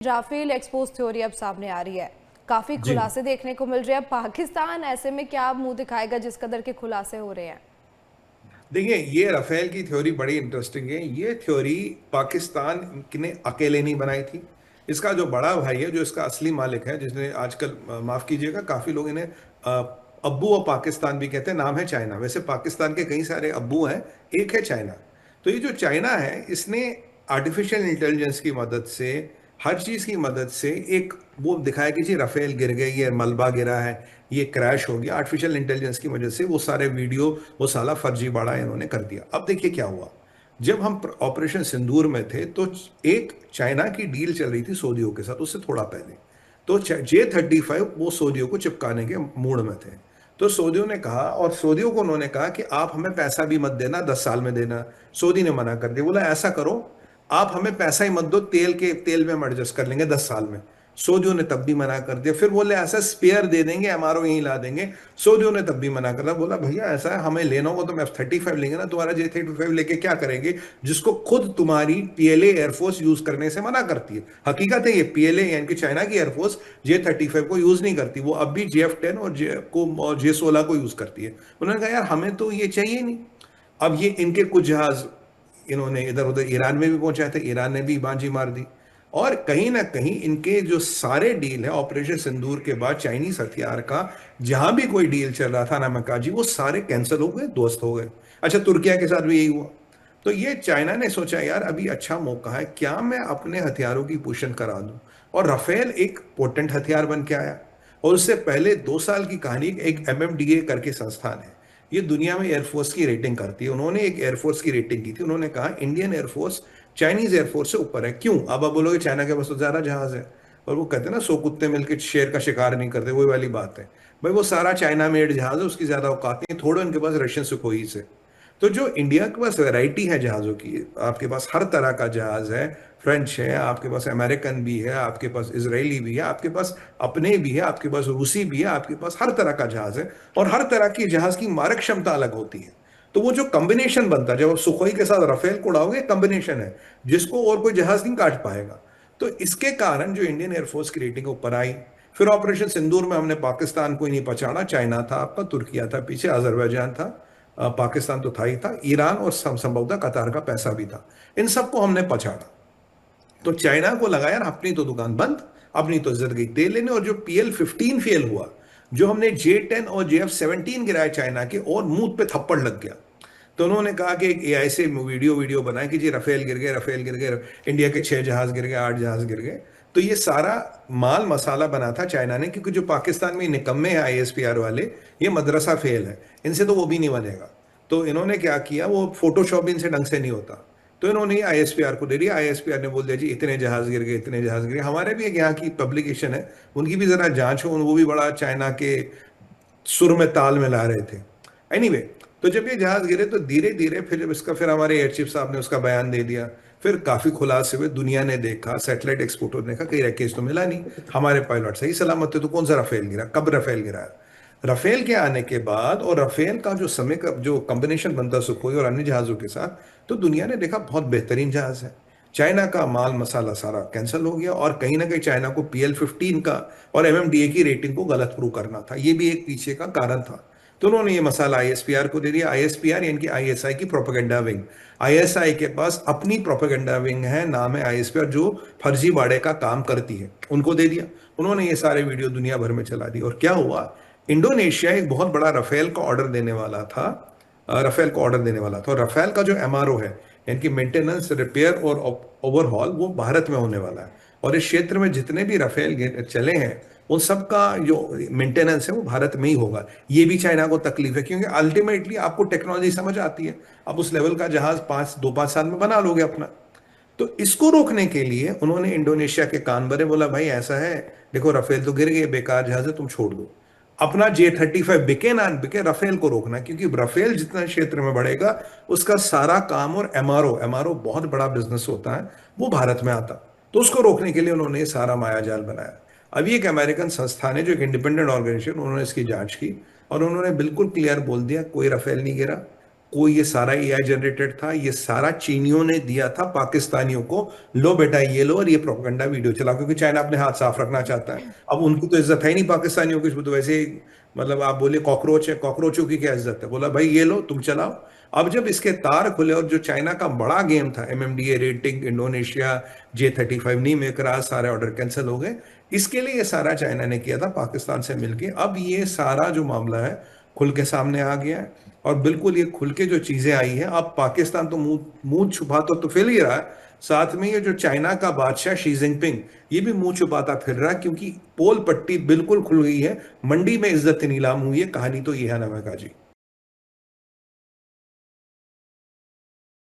Rafale expose theory अब सामने आ रही है, काफी जी खुलासे देखने को मिल रहे हैं। पाकिस्तान ऐसे में क्या मुंह दिखाएगा जिस कदर के खुलासे हो रहे हैं? देखिए, ये राफेल की थ्योरी बड़ी इंटरेस्टिंग है। ये थ्योरी पाकिस्तान ने अकेले नहीं बनाई थी। इसका जो बड़ा भाई है, जो इसका असली मालिक है, जिसने आजकल माफ कीजिएगा, काफी लोग इन्हें अब्बू और पाकिस्तान भी कहते हैं, नाम है चाइना। वैसे पाकिस्तान के कई सारे अब्बू हैं, एक है चाइना। तो ये जो चाइना है, इसने आर्टिफिशियल इंटेलिजेंस की मदद से, हर चीज की मदद से एक वो दिखाया कि जी राफेल गिर गई, ये मलबा गिरा है, ये क्रैश हो गया। आर्टिफिशियल इंटेलिजेंस की वजह से वो सारे वीडियो, वो साला फर्जीवाड़ा इन्होंने कर दिया। अब देखिए क्या हुआ। जब हम ऑपरेशन सिंदूर में थे तो एक चाइना की डील चल रही थी सऊदियों के साथ, उससे थोड़ा पहले। तो J-35 वो सऊदियों को चिपकाने के मूड में थे। तो सऊदियों ने कहा, और सऊदियों को उन्होंने कहा कि आप हमें पैसा भी मत देना, 10 साल में देना। सऊदी ने मना कर दिया, बोला ऐसा करो, आप हमें पैसा ही मत दो, तेल में हम एडजस्ट कर लेंगे 10 साल में। सऊदियों ने तब भी मना कर दिया। फिर बोले ऐसा स्पेयर दे देंगे, एमआरओ यहीं ला देंगे। सऊदियों ने तब भी मना कर दिया। बोला भैया ऐसा है, हमें लेना होगा तो हम F-35 लेंगे ना, तुम्हारा J-35 लेके क्या करेंगे, जिसको खुद तुम्हारी पीएलए एयरफोर्स यूज करने से मना करती है। हकीकत है, ये पीएलए यानी कि चाइना की एयरफोर्स J-35 को यूज नहीं करती, वो अब भी JF-10 और J-16 को यूज करती है। उन्होंने कहा यार हमें तो ये चाहिए नहीं। अब ये इनके कुछ जहाज इन्होंने इधर उधर ईरान में भी पहुंचाए थे, ईरान ने भी बाजी मार दी। और कहीं ना कहीं इनके जो सारे डील है ऑपरेशन सिंदूर के बाद, चाइनीज हथियार का जहां भी कोई डील चल रहा था ना मकाजी, वो सारे कैंसिल हो गए, ध्वस्त हो गए। अच्छा, तुर्किया के साथ भी यही हुआ। तो ये चाइना ने सोचा यार अभी अच्छा मौका है, क्या मैं अपने हथियारों की पोषण करा दूं। और राफेल एक पोटेंट हथियार बन के आया। और उससे पहले 2 साल की कहानी, एक एमएमडीए करके संस्थान है, ये दुनिया में एयरफोर्स की रेटिंग करती है। उन्होंने एक एयरफोर्स की रेटिंग की थी। उन्होंने कहा इंडियन एयरफोर्स चाइनीज एयरफोर्स से ऊपर है। क्यों? अब आप बोलोगे चाइना के पास तो ज्यादा जहाज है। और वो कहते हैं ना, 100 कुत्ते मिलकर शेर का शिकार नहीं करते, वही वाली बात है। भाई वो सारा चाइना मेड जहाज है, उसकी ज्यादा औकात नहीं, थोड़े उनके पास रशियन सुखोई से। तो जो इंडिया के पास वैरायटी है जहाज़ों की, आपके पास हर तरह का जहाज़ है। फ्रेंच है, आपके पास अमेरिकन भी है, आपके पास इजरायली भी है, आपके पास अपने भी है, आपके पास रूसी भी है, आपके पास हर तरह का जहाज़ है। और हर तरह की जहाज़ की मारक क्षमता अलग होती है। तो वो जो कॉम्बिनेशन बनता है, जब आप सुखोई के साथ राफेल को उड़ाओगे, कॉम्बिनेशन है जिसको और कोई जहाज़ नहीं काट पाएगा। तो इसके कारण जो इंडियन एयरफोर्स की रेटिंग ऊपर आई। फिर ऑपरेशन सिंदूर में हमने पाकिस्तान को ही नहीं पछाड़ा, चाइना था आपका, तुर्किया था पीछे, अजरबैजान था, पाकिस्तान तो था ही था, ईरान और संभवतः कतार का पैसा भी था। इन सबको हमने पछाड़ा। तो चाइना को लगा यार अपनी तो दुकान बंद, अपनी तो इज्जत गई तेल लेने। और जो PL-15 फेल हुआ, जो हमने J-10 और JF-17 गिराए चाइना के, और मुंह पे थप्पड़ लग गया। तो उन्होंने कहा कि एक एआई से वीडियो वीडियो बनाए कि जी राफेल गिर गए, राफेल गिर गए, इंडिया के 6 जहाज गिर गए, 8 जहाज गिर गए। तो ये सारा माल मसाला बना था चाइना ने, क्योंकि जो पाकिस्तान में निकम्मे हैं ISPR वाले, ये मदरसा फेल है, इनसे तो वो भी नहीं बनेगा। तो इन्होंने क्या किया, वो फोटोशॉप इनसे ढंग से नहीं होता। तो इन्होंने ISPR को दे दिया। ISPR ने बोल दिया जी इतने जहाज गिर गए, इतने जहाज गिर गए। हमारे भी एक यहाँ की पब्लिकेशन है, उनकी भी जरा जांच हो, वो भी बड़ा चाइना के सुर में ताल में ला रहे थे। एनीवे तो जब ये जहाज गिरे तो धीरे धीरे फिर जब इसका, फिर हमारे एयर चीफ साहब ने उसका बयान दे दिया। फिर काफी खुलासे हुए, दुनिया ने देखा, सैटेलाइट एक्सपोर्टर ने कहा कहीं रैकेज तो मिला नहीं, हमारे पायलट सही सलामत थे। तो कौन सा राफेल गिरा, कब राफेल गिरा? राफेल के आने के बाद, और राफेल का जो समय का जो कॉम्बिनेशन बनता सुखोई और अन्य जहाजों के साथ, तो दुनिया ने देखा बहुत बेहतरीन जहाज है। चाइना का माल मसाला सारा कैंसिल हो गया। और कहीं ना कहीं चाइना को PL-15 का और MMDA की रेटिंग को गलत प्रूव करना था, ये भी एक पीछे का कारण था। तो उन्होंने ये मसाला ISPR को दे दिया। ISPR यानी कि ISI की प्रोपेगेंडा विंग। ISI के पास अपनी प्रोपेगेंडा विंग है, नाम है ISPR, जो फर्जीवाड़े का काम करती है, उनको दे दिया। उन्होंने ये सारे वीडियो दुनिया भर में चला दी। और क्या हुआ, इंडोनेशिया एक बहुत बड़ा राफेल का ऑर्डर देने वाला था। राफेल को ऑर्डर देने वाला था, और राफेल का जो MRO है, यानी कि मेंटेनेंस, रिपेयर और ओवरहॉल, वो भारत में होने वाला है। और इस क्षेत्र में जितने भी राफेल चले हैं, उन सब का जो मेंटेनेंस है वो भारत में ही होगा। ये भी चाइना को तकलीफ है, क्योंकि अल्टीमेटली आपको टेक्नोलॉजी समझ आती है, आप उस लेवल का जहाज 5 में बना लोगे अपना। तो इसको रोकने के लिए उन्होंने इंडोनेशिया के कान भरे, बोला भाई ऐसा है, देखो राफेल तो गिर गए, बेकार जहाज है, तुम छोड़ दो। अपना J-35 बिके ना बिके, राफेल को रोकना, क्योंकि राफेल जितना क्षेत्र में बढ़ेगा, उसका सारा काम, और एमआरओ बहुत बड़ा बिजनेस होता है, वो भारत में आता। तो उसको रोकने के लिए उन्होंने ये सारा मायाजाल बनाया। अभी एक अमेरिकन संस्थान है, जो एक इंडिपेंडेंट ऑर्गेनाइजेशन, उन्होंने इसकी जांच की, और उन्होंने बिल्कुल क्लियर बोल दिया कोई राफेल नहीं गिरा। कोई ये सारा एआई जनरेटेड था, ये सारा चीनियों ने दिया था पाकिस्तानियों को, लो बेटा ये लो और ये प्रोपेगेंडा वीडियो चला, क्योंकि चाइना अपने हाथ साफ रखना चाहता है। अब उनकी तो इज्जत है ही नहीं पाकिस्तानियों की, उसमें तो वैसे ही मतलब आप बोले कॉकरोच है, कॉकरोचों की क्या इज्जत है, बोला भाई ये लो तुम चलाओ। अब जब इसके तार खुले और जो चाइना का बड़ा गेम था एमएमडीए रेटिंग, इंडोनेशिया J35 नहीं मेक रहा, सारे ऑर्डर कैंसिल हो गए। इसके लिए ये सारा चाइना ने किया था पाकिस्तान से मिलके। अब ये सारा जो मामला है खुल के सामने आ गया है, और बिल्कुल ये खुल के जो चीजें आई हैं, अब पाकिस्तान तो मुंह मुंह छुपाता तो फिर ही रहा है, साथ में ये जो चाइना का बादशाह शी जिनपिंग ये भी मुंह छुपाता फिर रहा है, क्योंकि पोल पट्टी बिल्कुल खुल गई है, मंडी में इज्जत नीलाम हुई है। कहानी तो ये है नमका जी।